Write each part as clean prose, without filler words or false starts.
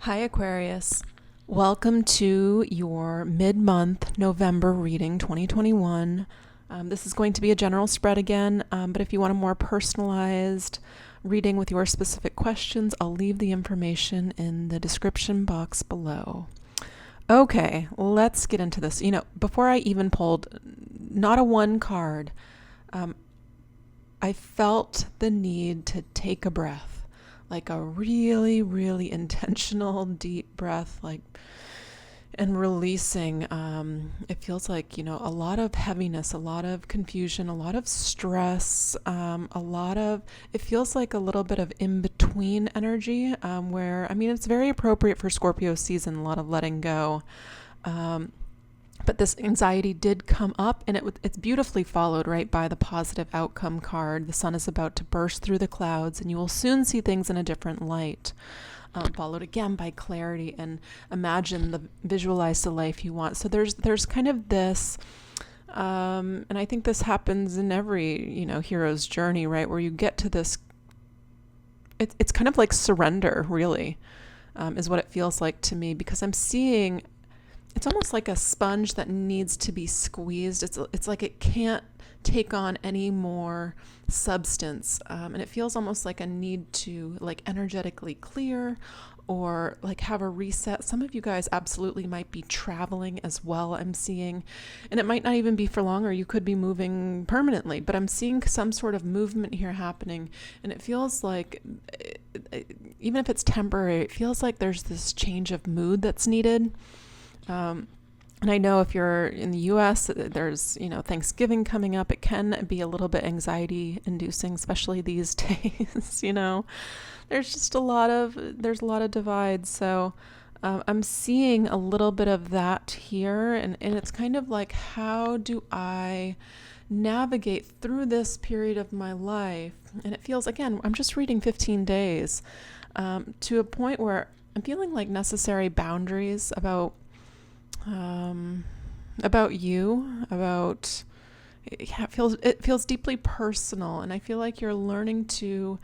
Hi Aquarius. Welcome to your mid-month November reading 2021. This is going to be a general spread again, but if you want a more personalized reading with your specific questions, I'll leave the information in the description box below. Okay, let's get into this. Before I even pulled not a one card, I felt the need to take a breath. Like a really, really intentional deep breath, and releasing. It feels like, a lot of heaviness, a lot of confusion, a lot of stress, it feels like a little bit of in-between energy, it's very appropriate for Scorpio season, a lot of letting go. But this anxiety did come up, and it's beautifully followed right by the positive outcome card. The sun is about to burst through the clouds, and you will soon see things in a different light. Followed again by clarity and visualize the life you want. So there's kind of this, and I think this happens in every hero's journey, right? Where you get to this. It's kind of like surrender, really, is what it feels like to me, because I'm seeing. It's almost like a sponge that needs to be squeezed. It's like it can't take on any more substance, and it feels almost like a need to energetically clear or have a reset. Some of you guys absolutely might be traveling as well, I'm seeing, and it might not even be for long, or you could be moving permanently, but I'm seeing some sort of movement here happening, and it feels like, even if it's temporary, it feels like there's this change of mood that's needed. And I know if you're in the US, there's, Thanksgiving coming up. It can be a little bit anxiety inducing, especially these days. There's a lot of divides. So I'm seeing a little bit of that here. And it's kind of like, how do I navigate through this period of my life? And it feels, again, I'm just reading 15 days, to a point where I'm feeling like necessary boundaries about you, it feels deeply personal, and I feel like you're learning to,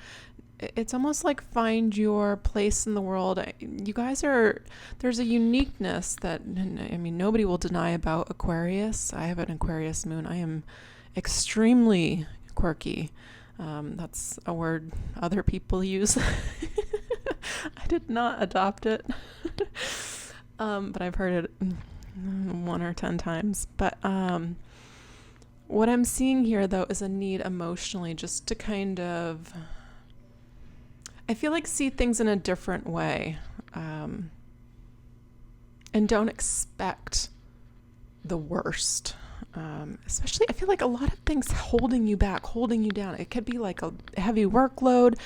it's almost like find your place in the world. You guys there's a uniqueness that, nobody will deny about Aquarius. I have an Aquarius moon. I am extremely quirky. That's a word other people use. I did not adopt it. But I've heard it 1 or 10 times. But what I'm seeing here, though, is a need emotionally just to kind of, I feel like, see things in a different way, and don't expect the worst. Especially, I feel like a lot of things holding you back, holding you down. It could be like a heavy workload.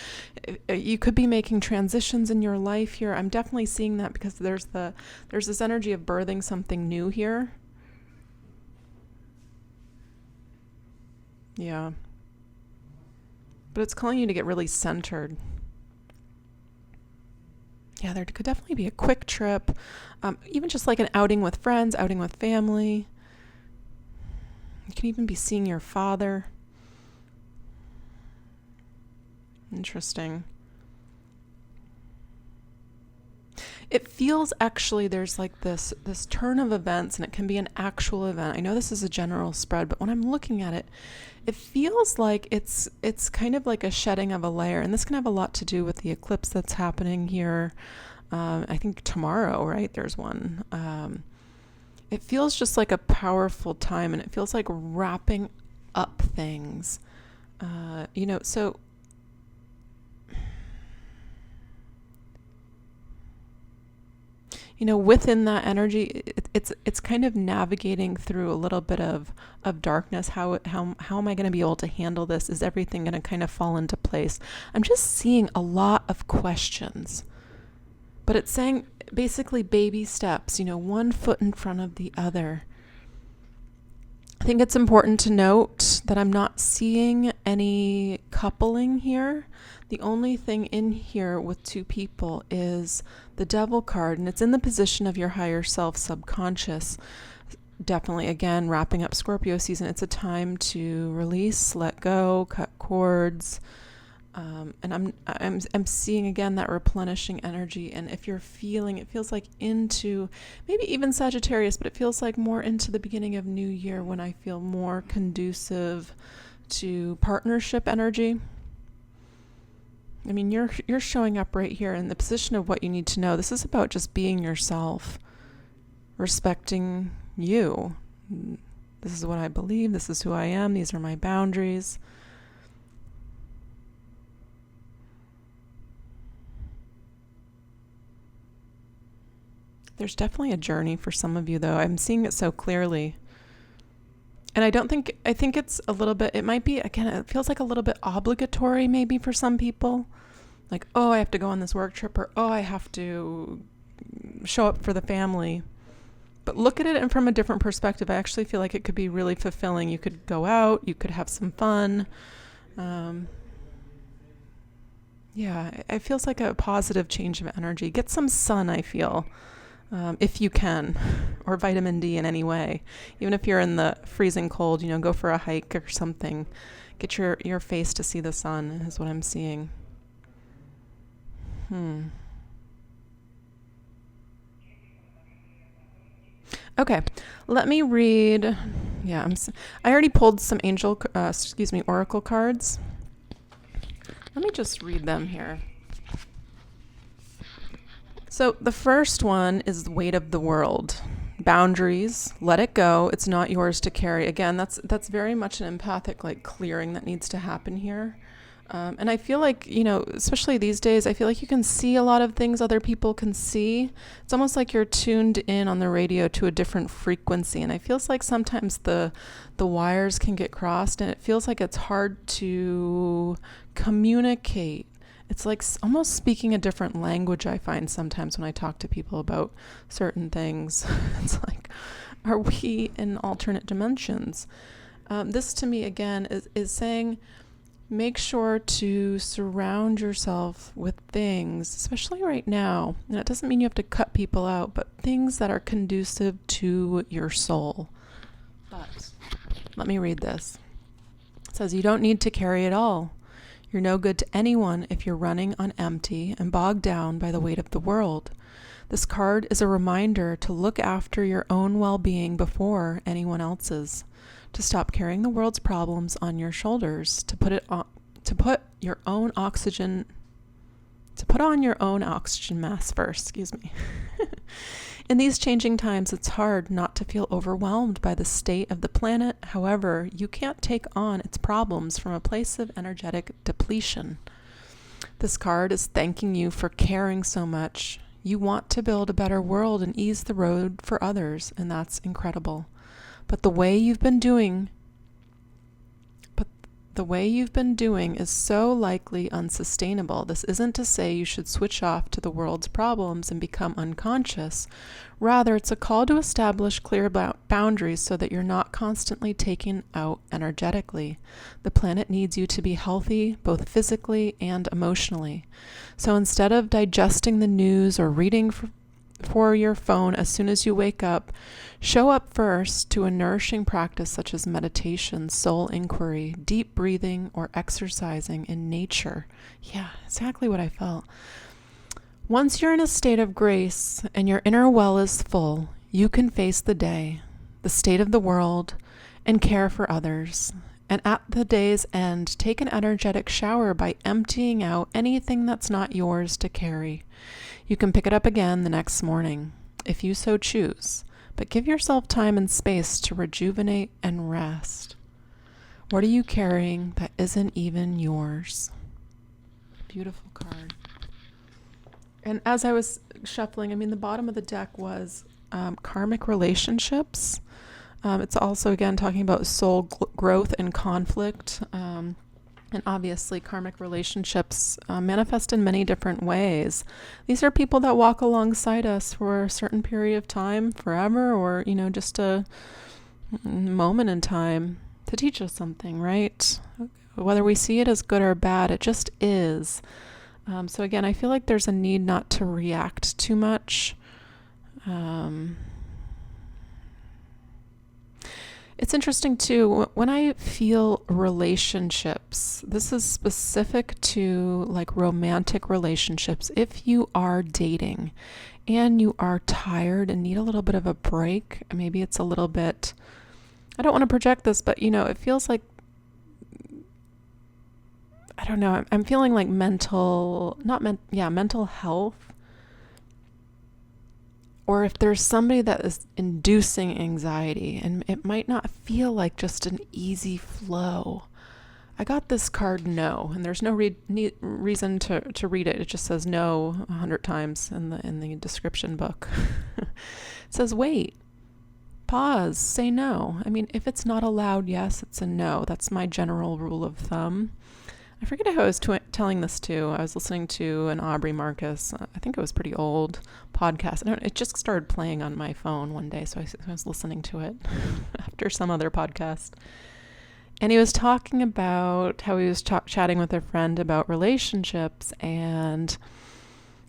You could be making transitions in your life here. I'm definitely seeing that, because there's this energy of birthing something new here. Yeah. But it's calling you to get really centered. Yeah, there could definitely be a quick trip, even just like an outing with friends, outing with family. You can even be seeing your father. Interesting. It feels, actually, there's like this turn of events, and it can be an actual event. I know this is a general spread, but when I'm looking at it, it feels like it's kind of like a shedding of a layer, and this can have a lot to do with the eclipse that's happening here. I think tomorrow, right? There's one. It feels just like a powerful time, and it feels like wrapping up things. So within that energy, it's kind of navigating through a little bit of darkness. How am I going to be able to handle this? Is everything going to kind of fall into place? I'm just seeing a lot of questions, but it's saying basically baby steps, one foot in front of the other. I think it's important to note that I'm not seeing any coupling here. The only thing in here with two people is the Devil card, and it's in the position of your higher self, subconscious. Definitely, again, wrapping up Scorpio season. It's a time to release, let go, cut cords, I'm seeing again that replenishing energy. And if you're feeling, it feels like into maybe even Sagittarius, but it feels like more into the beginning of New Year when I feel more conducive to partnership energy. I mean, you're showing up right here in the position of what you need to know. This is about just being yourself, respecting you. This is what I believe. This is who I am. These are my boundaries. There's definitely a journey for some of you, though. I'm seeing it so clearly. And I think it's a little bit, it might be, again, it feels like a little bit obligatory maybe for some people. Like, oh, I have to go on this work trip, or oh, I have to show up for the family. But look at it from a different perspective. I actually feel like it could be really fulfilling. You could go out, you could have some fun. Yeah, it feels like a positive change of energy. Get some sun, I feel. If you can, or vitamin D in any way. Even if you're in the freezing cold, go for a hike or something. Get your face to see the sun is what I'm seeing. Okay, let me read. Yeah, I already pulled some oracle cards. Let me just read them here. So the first one is the weight of the world. Boundaries, let it go. It's not yours to carry. Again, that's very much an empathic clearing that needs to happen here. And I feel like, especially these days, I feel like you can see a lot of things other people can see. It's almost like you're tuned in on the radio to a different frequency. And it feels like sometimes the wires can get crossed, and it feels like it's hard to communicate. It's like almost speaking a different language, I find sometimes when I talk to people about certain things. It's like, are we in alternate dimensions? This to me, again, is saying, make sure to surround yourself with things, especially right now. And it doesn't mean you have to cut people out, but things that are conducive to your soul. But let me read this. It says, you don't need to carry it all. You're no good to anyone if you're running on empty and bogged down by the weight of the world. This card is a reminder to look after your own well-being before anyone else's, to stop carrying the world's problems on your shoulders, to put on your own oxygen mask first, In these changing times, it's hard not to feel overwhelmed by the state of the planet. However, you can't take on its problems from a place of energetic depletion. This card is thanking you for caring so much. You want to build a better world and ease the road for others, and that's incredible. But the way you've been doing is so likely unsustainable. This isn't to say you should switch off to the world's problems and become unconscious. Rather, it's a call to establish clear boundaries so that you're not constantly taken out energetically. The planet needs you to be healthy, both physically and emotionally. So instead of digesting the news or reading for your phone as soon as you wake up, show up first to a nourishing practice such as meditation, soul inquiry, deep breathing, or exercising in nature. Yeah, exactly what I felt. Once you're in a state of grace and your inner well is full, you can face the day, the state of the world, and care for others. And at the day's end, take an energetic shower by emptying out anything that's not yours to carry. You can pick it up again the next morning, if you so choose, but give yourself time and space to rejuvenate and rest. What are you carrying that isn't even yours? Beautiful card. And as I was shuffling, the bottom of the deck was karmic relationships. It's also, again, talking about soul growth and conflict. And obviously, karmic relationships manifest in many different ways. These are people that walk alongside us for a certain period of time, forever, or, just a moment in time to teach us something, right? Whether we see it as good or bad, it just is. So again, I feel like there's a need not to react too much. It's interesting too, when I feel relationships, this is specific to like romantic relationships. If you are dating and you are tired and need a little bit of a break, maybe it's a little bit, I don't want to project this, but it feels like, I don't know, I'm feeling like mental health. Or if there's somebody that is inducing anxiety, and it might not feel like just an easy flow. I got this card no, and there's no reason to read it. It just says no 100 times in the description book. It says wait, pause, say no. I mean, if it's not a loud yes, it's a no. That's my general rule of thumb. I forget who I was telling this to. I was listening to an Aubrey Marcus, I think it was pretty old podcast. It just started playing on my phone one day, so I was listening to it after some other podcast. And he was talking about how he was chatting with a friend about relationships, and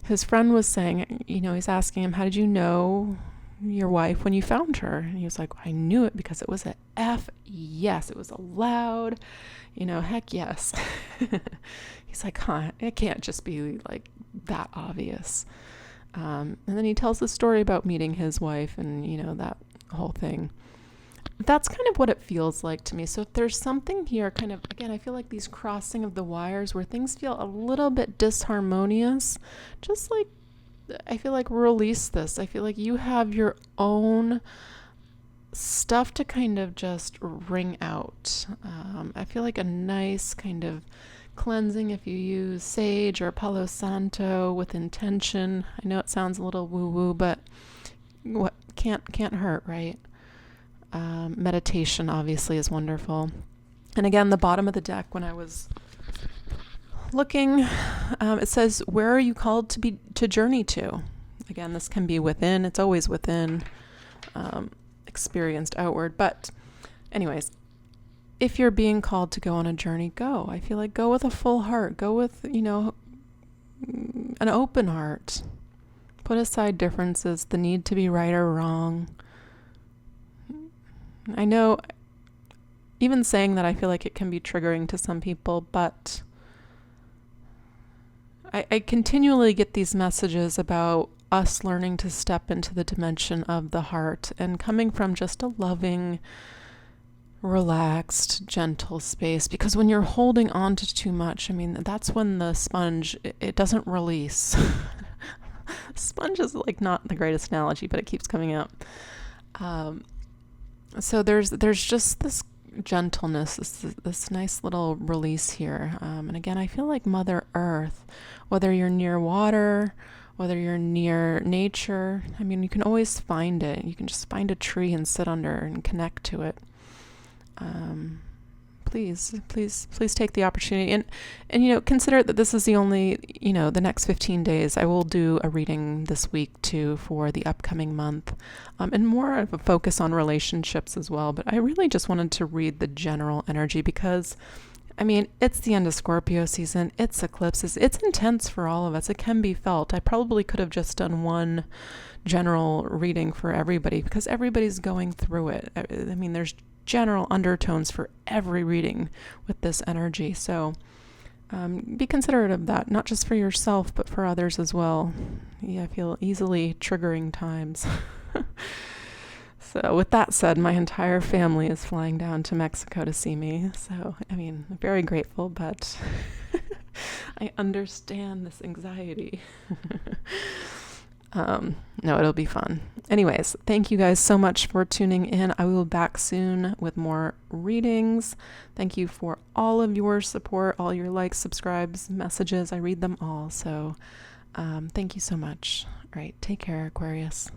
his friend was saying, he's asking him, how did you know your wife when you found her? And he was like, I knew it because it was a F yes. It was a loud, heck yes. He's like, it can't just be like that obvious. And then he tells the story about meeting his wife and, that whole thing. That's kind of what it feels like to me. So if there's something here, kind of, again, I feel like these crossing of the wires where things feel a little bit disharmonious, just like, I feel like release this. I feel like you have your own stuff to kind of just wring out. I feel like a nice kind of cleansing if you use sage or Palo Santo with intention. I know it sounds a little woo-woo, but what can't hurt, right? Meditation obviously is wonderful. And again, the bottom of the deck, when I was looking, it says, where are you called to journey to? Again, this can be within. It's always within, experienced outward. But anyways, if you're being called to go on a journey, go. I feel like go with a full heart. Go with, an open heart. Put aside differences, the need to be right or wrong. I know, even saying that, I feel like it can be triggering to some people, but I continually get these messages about us learning to step into the dimension of the heart and coming from just a loving, relaxed, gentle space. Because when you're holding on to too much, I mean, that's when the sponge, it doesn't release. Sponge is like not the greatest analogy, but it keeps coming out. So there's just this gentleness, this nice little release here. And again, I feel like Mother Earth, whether you're near water, whether you're near nature, I mean, you can always find it. You can just find a tree and sit under and connect to it. Please take the opportunity and consider that this is the only, the next 15 days. I will do a reading this week too for the upcoming month, and more of a focus on relationships as well. But I really just wanted to read the general energy because, I mean, it's the end of Scorpio season. It's eclipses. It's intense for all of us. It can be felt. I probably could have just done one general reading for everybody because everybody's going through it. I mean, there's general undertones for every reading with this energy. So be considerate of that, not just for yourself, but for others as well. Yeah, I feel easily triggering times. So with that said, my entire family is flying down to Mexico to see me. So, I mean, I'm very grateful, but I understand this anxiety. No, it'll be fun. Anyways, thank you guys so much for tuning in. I will be back soon with more readings. Thank you for all of your support, all your likes, subscribes, messages. I read them all. So thank you so much. All right, take care, Aquarius.